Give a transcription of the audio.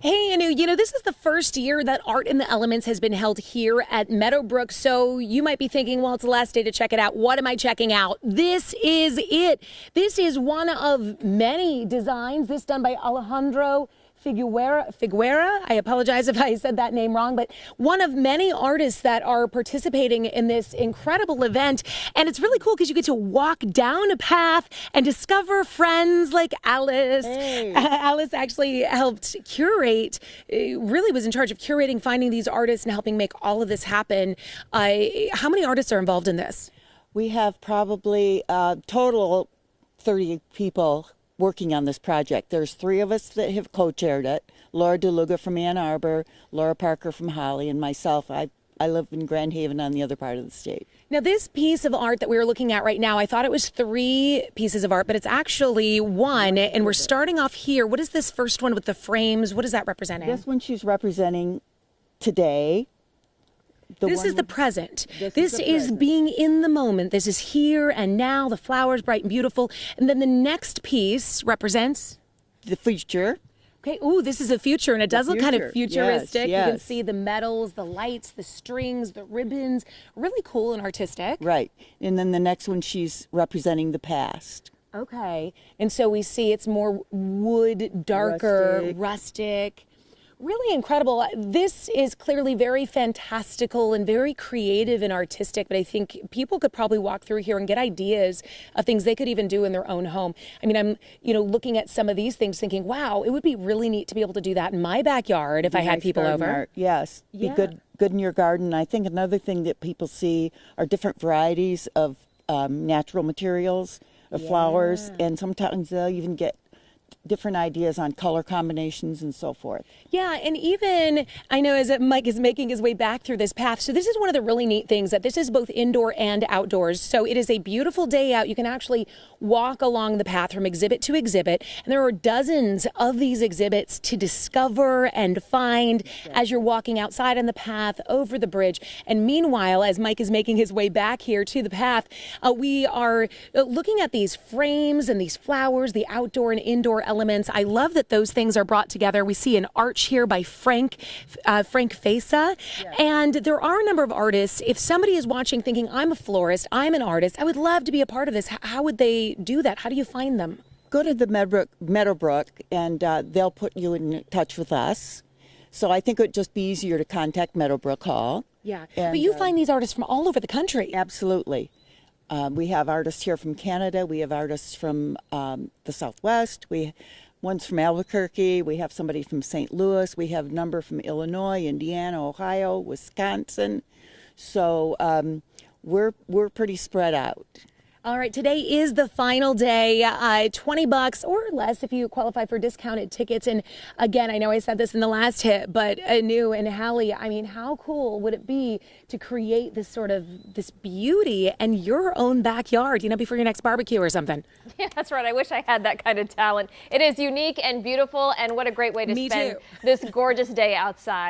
Hey, Anu, this is the first year that Art in the Elements has been held here at Meadowbrook. So you might be thinking, well, it's the last day to check it out. What am I checking out? This is it. This is one of many designs, this done by Alejandro Figuera. I apologize if I said that name wrong, but one of many artists that are participating in this incredible event. And it's really cool because you get to walk down a path and discover friends like Alice. Hey. Alice actually helped curate, really was in charge of curating, finding these artists and helping make all of this happen. How many artists are involved in this? We have probably total 30 people working on this project. There's 3 of us that have co-chaired it. Laura DeLuga from Ann Arbor, Laura Parker from Holly, and myself. I live in Grand Haven on the other part of the state. Now, this piece of art that we are looking at right now, I thought it was 3 pieces of art, but it's actually 1, and we're starting off here. What is this first one with the frames? What is that representing? This one she's representing today. This is the present. This is present. being in the moment. This is here and now, the flowers bright and beautiful. And then the next piece represents? The future. Okay, ooh, this is a future, and it does look kind of futuristic. Yes. You can see the metals, the lights, the strings, the ribbons. Really cool and artistic. Right. And then the next one she's representing the past. Okay, and so we see it's more wood, darker, rustic. Really incredible. This is clearly very fantastical and very creative and artistic, but I think people could probably walk through here and get ideas of things they could even do in their own home. I mean, I'm, looking at some of these things thinking, wow, it would be really neat to be able to do that in my backyard if I had people over. Art. Yes, be good in your garden. I think another thing that people see are different varieties of natural materials, of flowers, and sometimes they'll even get different ideas on color combinations and so forth. Yeah, and even, I know as Mike is making his way back through this path, so this is one of the really neat things, that this is both indoor and outdoors. So it is a beautiful day out. You can actually walk along the path from exhibit to exhibit, and there are dozens of these exhibits to discover and find as you're walking outside on the path, over the bridge. And meanwhile, as Mike is making his way back here to the path, we are looking at these frames and these flowers, the outdoor and indoor elements. I love that those things are brought together. We see an arch here by Frank Fesa. And there are a number of artists. If somebody is watching thinking, I'm a florist, I'm an artist, I would love to be a part of this. How would they do that? How do you find them? Go to the Meadowbrook and they'll put you in touch with us. So I think it would just be easier to contact Meadowbrook Hall. Yeah, and, but you find these artists from all over the country. Absolutely. We have artists here from Canada. We have artists from the Southwest. One's from Albuquerque. We have somebody from St. Louis. We have a number from Illinois, Indiana, Ohio, Wisconsin. So we're pretty spread out. All right, today is the final day, $20 or less if you qualify for discounted tickets. And again, I know I said this in the last hit, but Anu and Hallie, I mean, how cool would it be to create this beauty in your own backyard, before your next barbecue or something? Yeah, that's right. I wish I had that kind of talent. It is unique and beautiful, and what a great way to spend this gorgeous day outside.